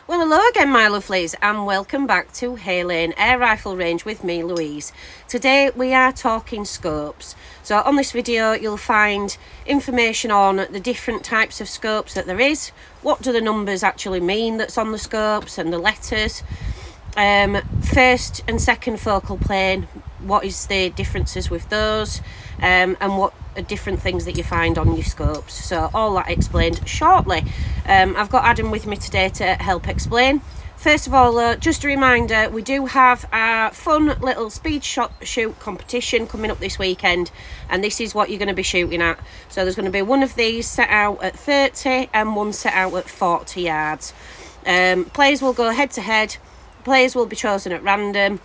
Well, hello again, my lovelies, and welcome back to Haylane Air Rifle Range with me, Louise. Today we are talking scopes. So on this video you'll find information on the different types of scopes that there is, what do the numbers actually mean that's on the scopes and the letters, first and second focal plane, what is the differences with those, and what are different things that you find on your scopes. So all that explained shortly. I've got Adam with me today to help explain. First of all, just a reminder, we do have a fun little speed shot shoot competition coming up this weekend, and this is what you're going to be shooting at. So there's going to be one of these set out at 30 and one set out at 40 yards. Players will go head to head. Players will be chosen at random.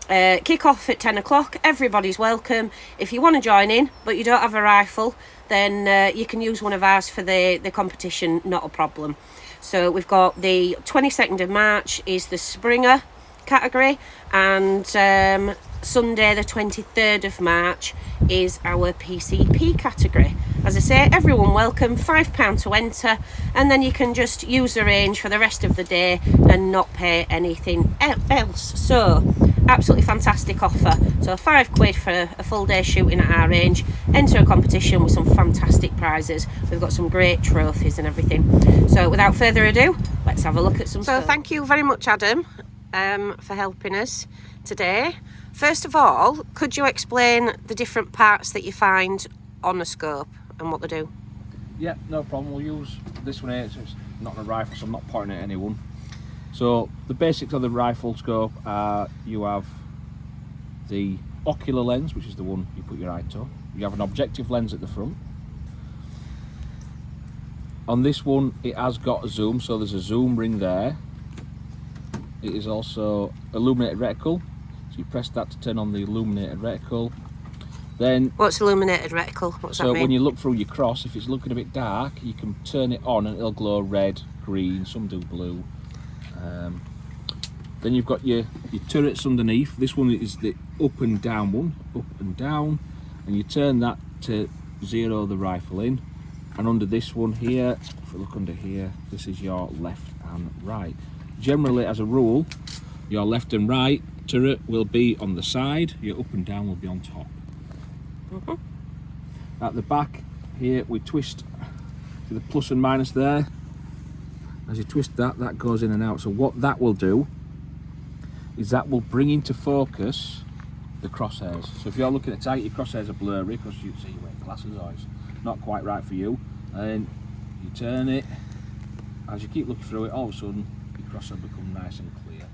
Kick off at 10 o'clock. Everybody's welcome. If you want to join in but you don't have a rifle, then you can use one of ours for the competition, not a problem. So we've got the 22nd of March is the Springer category, and Sunday the 23rd of March is our PCP category. As I say, everyone welcome, £5 to enter, and then you can just use the range for the rest of the day and not pay anything else. So absolutely fantastic offer. So £5 for a full day shooting at our range. Enter a competition with some fantastic prizes. We've got some great trophies and everything. So without further ado, let's have a look at some stuff. So thank you very much, Adam, for helping us today. First of all, could you explain the different parts that you find on a scope and what they do? Yeah, no problem. We'll use this one here. So it's not a rifle, so I'm not pointing at anyone. So the basics of the rifle scope are you have the ocular lens, which is the one you put your eye to. You have an objective lens at the front. On this one it has got a zoom, so there's a zoom ring there. It is also illuminated reticle, so you press that to turn on the illuminated reticle. Then what's illuminated reticle? What's that mean? So when you look through your cross, if it's looking a bit dark, you can turn it on and it'll glow red, green, some do blue. Then you've got your turrets underneath. This one is the up and down one, up and down, and you turn that to zero the rifle in. And under this one here, if we look under here, this is your left and right. Generally, as a rule, your left and right turret will be on the side, your up and down will be on top. At the back here we twist the plus and minus there. As you twist that, that goes in and out. So what that will do is that will bring into focus the crosshairs. So if you're looking at tight, your crosshairs are blurry because you see you're wearing glasses or it's not quite right for you. And you turn it, as you keep looking through it, all of a sudden your crosshair become nice and clear.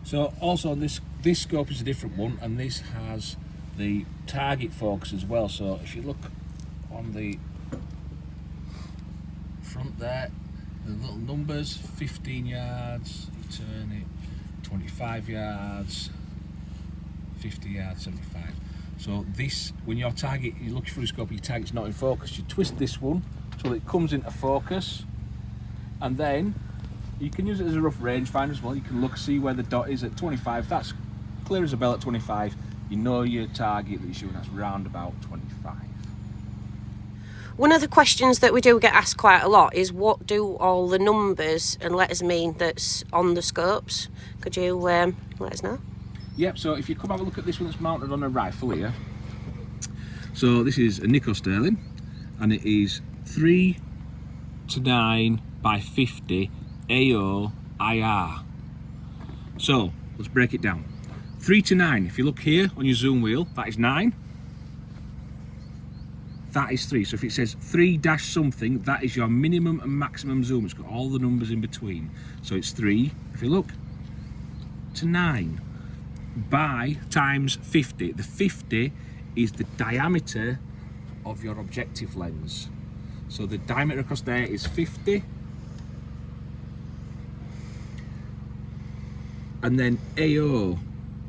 So also this scope is a different one, and this has the target focus as well. So if you look on the front there, the little numbers, 15 yards, you turn it, 25 yards, 50 yards, 75. So this, when your target, you're looking through the scope, your target's not in focus, you twist this one so that it comes into focus, and then you can use it as a rough rangefinder as well. You can look, see where the dot is at 25, that's clear as a bell at 25. You know your target that you're shooting, that's round about 25. One of the questions that we do get asked quite a lot is what do all the numbers and letters mean that's on the scopes? Could you let us know? Yep, so if you come have a look at this one that's mounted on a rifle here. So this is a Nico Sterling, and it is 3 to 9 by 50 AO-IR. So let's break it down. 3 to 9, if you look here on your zoom wheel, that is 9. That is 3. So if it says 3 dash something, that is your minimum and maximum zoom. It's got all the numbers in between. So it's 3, if you look, to 9 by times 50. The 50 is the diameter of your objective lens. So the diameter across there is 50. And then AO,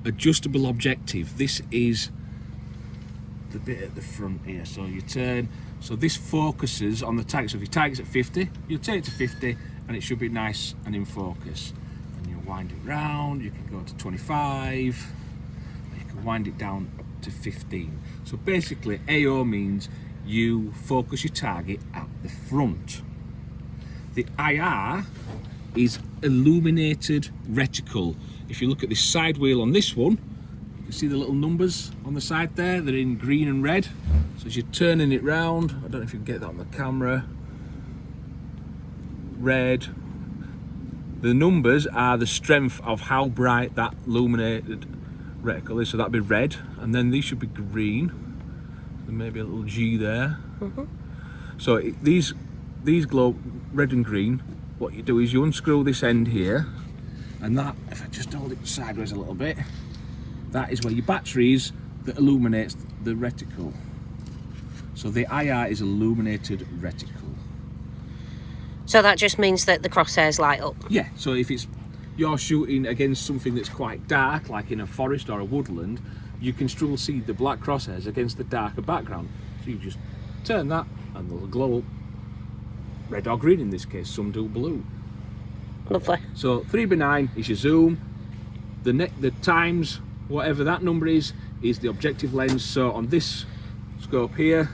adjustable objective. This is the bit at the front here. So you turn, so this focuses on the target. So if your target's at 50, you'll turn it to 50 and it should be nice and in focus. And you'll wind it round, you can go to 25, you can wind it down up to 15. So basically AO means you focus your target at the front. The IR is illuminated reticle. If you look at this side wheel on this one, you can see the little numbers on the side there. They're in green and red. So as you're turning it round, I don't know if you can get that on the camera. Red. The numbers are the strength of how bright that illuminated reticle is. So that'd be red, and then these should be green. There may be a little G there. So these glow red and green. What you do is you unscrew this end here, and that, if I just hold it sideways a little bit, that is where your battery is that illuminates the reticle. So the IR is illuminated reticle. So that just means that the crosshairs light up? Yeah, so if you're shooting against something that's quite dark, like in a forest or a woodland, you can still see the black crosshairs against the darker background. So you just turn that and they'll glow up. Red or green in this case, some do blue. Lovely. So 3x9 is your zoom. The times, whatever that number is the objective lens. So on this scope here,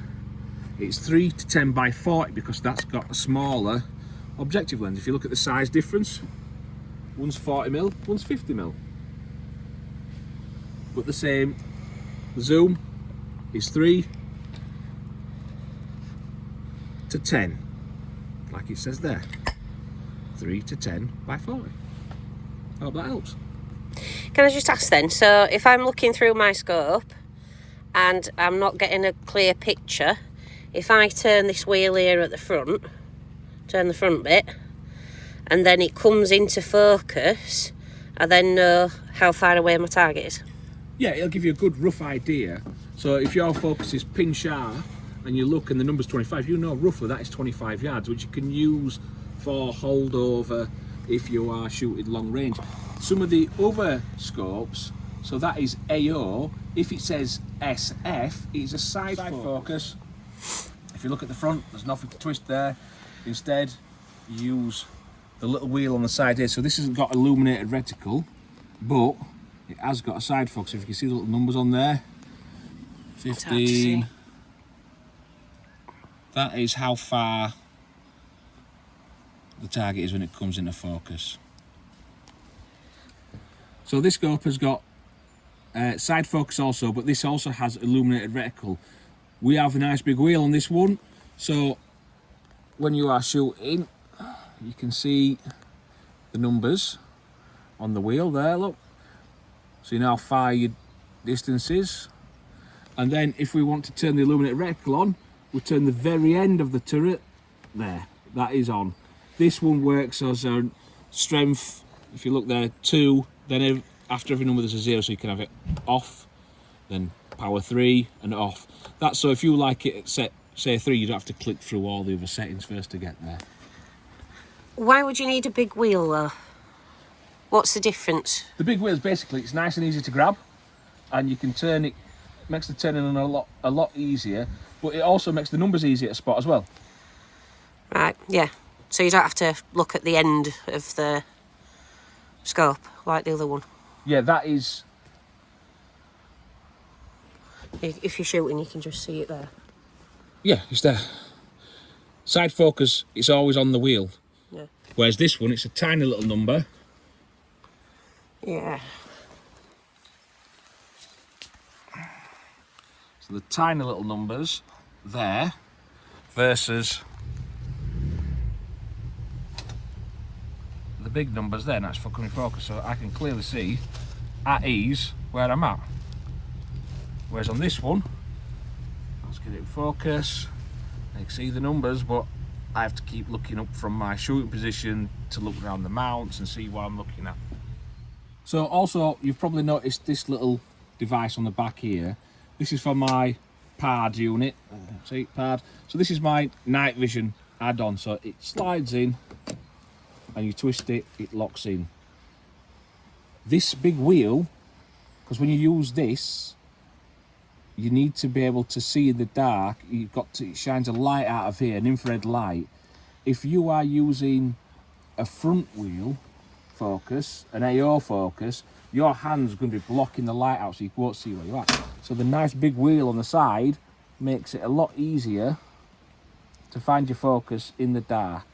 it's 3 to 10 by 40 because that's got a smaller objective lens. If you look at the size difference, one's 40mm, one's 50mm. But the same, the zoom is 3 to 10, like it says there. 3 to 10 by 40. I hope that helps. Can I just ask then, so if I'm looking through my scope and I'm not getting a clear picture, if I turn this wheel here at the front, turn the front bit, and then it comes into focus, I then know how far away my target is? Yeah, it'll give you a good rough idea. So if your focus is pin sharp and you look and the number's 25, you know roughly that is 25 yards, which you can use for holdover if you are shooting long range. Some of the other scopes, so that is AO, if it says SF, it's a side focus. If you look at the front, there's nothing to twist there. Instead, you use the little wheel on the side here. So this hasn't got illuminated reticle, but it has got a side focus. If you can see the little numbers on there, 15. That is how far the target is when it comes into focus. So this scope has got side focus also, but this also has illuminated reticle. We have a nice big wheel on this one, so when you are shooting, you can see the numbers on the wheel there, look. So you know how far your distance is. And then if we want to turn the illuminated reticle on, we turn the very end of the turret there. That is on. This one works as a strength, if you look there, 2, then after every number there's a 0, so you can have it off, then power 3 and off. That's so if you like it at say 3, you don't have to click through all the other settings first to get there. Why would you need a big wheel though? What's the difference? The big wheel is basically, it's nice and easy to grab, and you can turn it, makes the turning on a lot easier, but it also makes the numbers easier to spot as well. Right, yeah. So you don't have to look at the end of the scope like the other one. Yeah, that is. If you're shooting, you can just see it there. Yeah, it's there. Side focus, it's always on the wheel. Yeah. Whereas this one, it's a tiny little number. Yeah. So the tiny little numbers there versus the big numbers there, and that's for coming focus, so I can clearly see at ease where I'm at. Whereas on this one, let's get it in focus, I can see the numbers, but I have to keep looking up from my shooting position to look around the mounts and see what I'm looking at. So also, you've probably noticed this little device on the back here. This is for my PARD unit, see, PARD. So this is my night vision add-on, so it slides in and you twist it, it locks in. This big wheel, because when you use this, you need to be able to see in the dark. You've got to, it shines a light out of here, an infrared light. If you are using a front wheel focus, an AO focus, your hand's going to be blocking the light out, so you won't see where you're at. So the nice big wheel on the side makes it a lot easier to find your focus in the dark.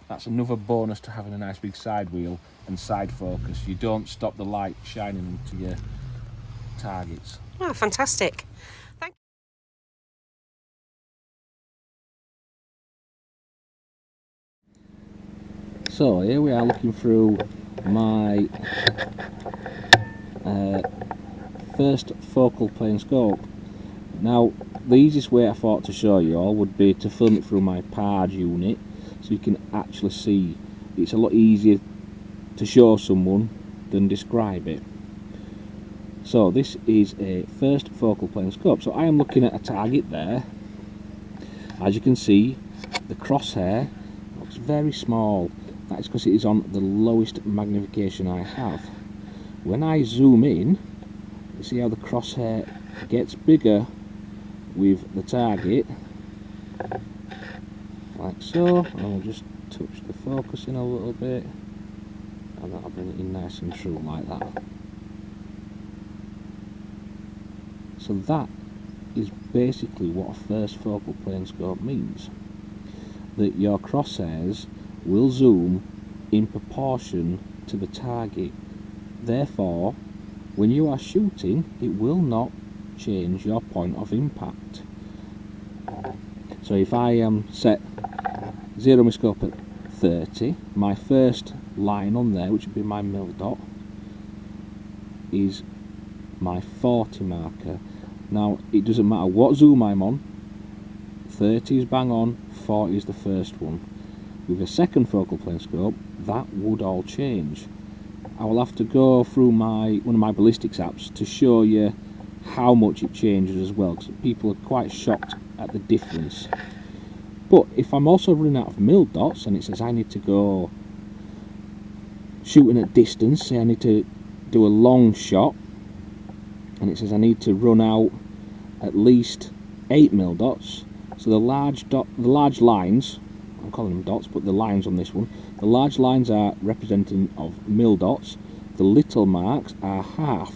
That's another bonus to having a nice big side wheel and side focus. You don't stop the light shining into your targets. Oh, fantastic. Thank So here we are looking through my first focal plane scope. Now the easiest way I thought to show you all would be to film it through my PARD unit, so you can actually see. It's a lot easier to show someone than describe it. So this is a first focal plane scope. So I am looking at a target there. As you can see, the crosshair looks very small. That is because it is on the lowest magnification I have. When I zoom in, you see how the crosshair gets bigger with the target, like so. And I'll just touch the focus in a little bit, and that'll bring it in nice and true like that. So that is basically what a first focal plane scope means. That your crosshairs will zoom in proportion to the target. Therefore, when you are shooting, it will not change your point of impact. So if I set zero my scope at 30, my first line on there, which would be my mil dot, is my 40 marker. Now it doesn't matter what zoom I'm on, 30 is bang on, 40 is the first one. With a second focal plane scope, that would all change. I will have to go through one of my ballistics apps to show you how much it changes as well, because people are quite shocked at the difference. But if I'm also running out of mil dots and it says I need to go shooting at distance, say I need to do a long shot, and it says I need to run out at least 8 mil dots. So the large lines, I'm calling them dots, but the lines on this one, the large lines are representing of mil dots. The little marks are half.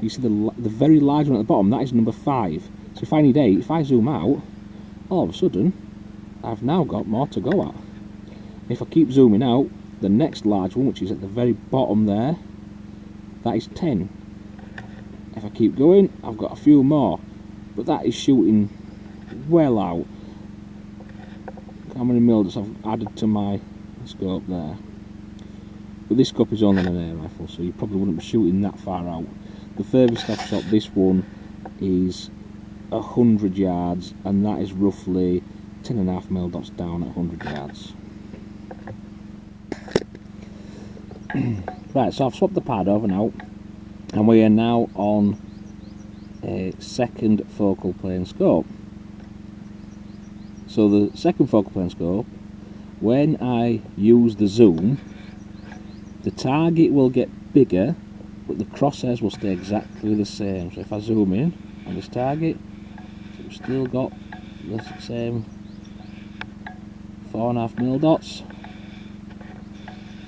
You see the very large one at the bottom, that is number 5. So if I need 8, if I zoom out, all of a sudden I've now got more to go at. If I keep zooming out, the next large one, which is at the very bottom there, that is 10. If I keep going, I've got a few more, but that is shooting well out. How many mil dots I've added to my scope there. But this scope is only an air rifle, so you probably wouldn't be shooting that far out. The furthest I've shot this one is 100 yards, and that is roughly 10.5 mil dots down at 100 yards. Right, so I've swapped the pad over now, and we are now on a second focal plane scope. So the second focal plane scope, when I use the zoom, the target will get bigger, but the crosshairs will stay exactly the same. So if I zoom in on this target, we've still got the same 4.5 mil dots.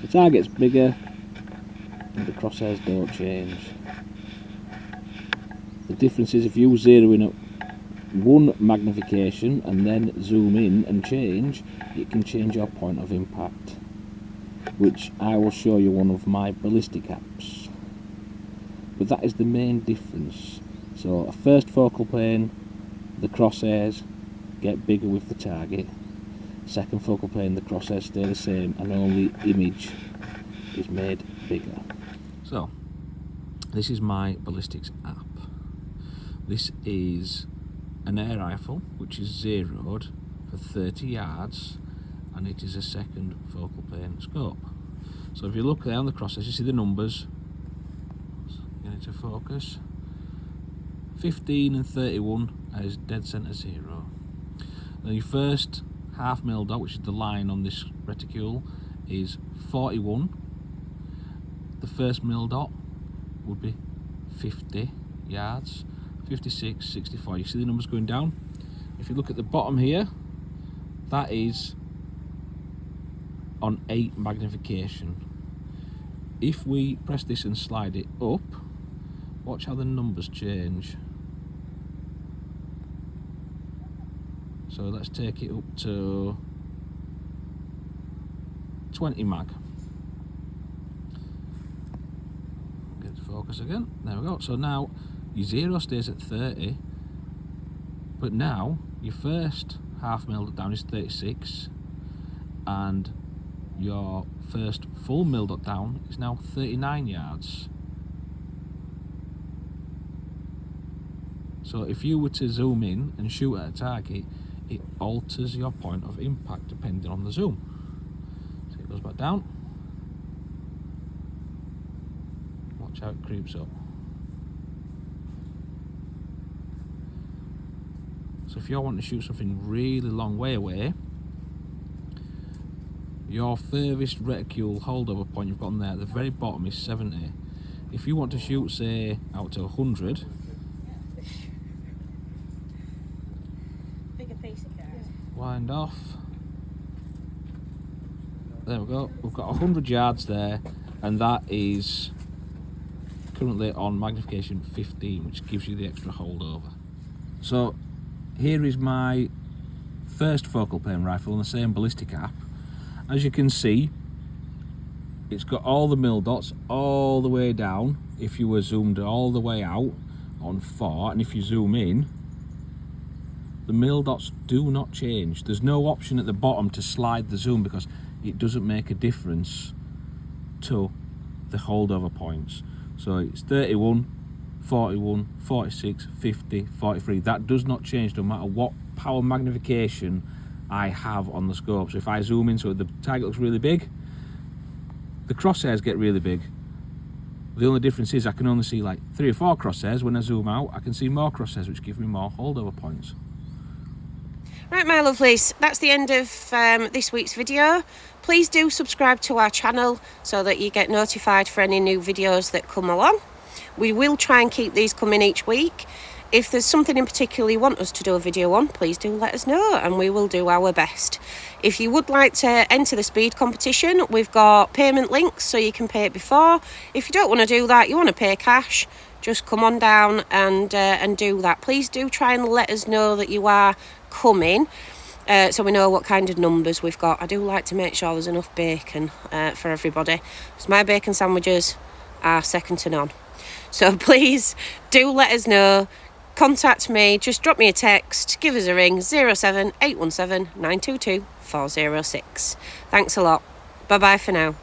The target's bigger, and the crosshairs don't change. The difference is if you zero in at one magnification and then zoom in and change, it can change your point of impact, which I will show you one of my ballistic apps. But that is the main difference. So a first focal plane, the crosshairs get bigger with the target. Second focal plane, the crosshairs stay the same, and only image is made bigger. So this is my ballistics app. This is an air rifle which is zeroed for 30 yards, and it is a second focal plane scope. So if you look there on the crosshairs, you see the numbers. Get it to focus. 15 and 31 is dead center 0. Now your first half mil dot, which is the line on this reticule, is 41. The first mil dot would be 50 yards, 56, 64. You see the numbers going down. If you look at the bottom here, that is on 8 magnification. If we press this and slide it up, watch how the numbers change. So let's take it up to 20 mag. Get to focus again. There we go. So now your 0 stays at 30, but now your first half milled down is 36, and your first full milled down is now 39 yards. So if you were to zoom in and shoot at a target, it alters your point of impact depending on the zoom. So it goes back down. Watch how it creeps up. So if you're wanting to shoot something really long way away, your furthest reticule holdover point you've got on there at the very bottom is 70. If you want to shoot, say, out to 100, wind off. There we go. We've got 100 yards there, and that is currently on magnification 15, which gives you the extra holdover. So here is my first focal plane rifle on the same ballistic app. As you can see, it's got all the mil dots all the way down. If you were zoomed all the way out on 4, and if you zoom in, the mil dots do not change. There's no option at the bottom to slide the zoom because it doesn't make a difference to the holdover points. So it's 31, 41, 46, 50, 43. That does not change no matter what power magnification I have on the scope. So if I zoom in so the target looks really big, the crosshairs get really big. The only difference is I can only see like 3 or 4 crosshairs. When I zoom out, I can see more crosshairs, which give me more holdover points. Right, my lovelies, that's the end of this week's video. Please do subscribe to our channel so that you get notified for any new videos that come along. We will try and keep these coming each week. If there's something in particular you want us to do a video on, please do let us know and we will do our best. If you would like to enter the speed competition, we've got payment links so you can pay it before. If you don't want to do that, you want to pay cash, just come on down and do that. Please do try and let us know that you are coming so we know what kind of numbers we've got. I do like to make sure there's enough bacon for everybody, because my bacon sandwiches are second to none. So please do let us know. Contact me, just drop me a text, give us a ring, 07817 922 406. Thanks a lot. Bye bye for now.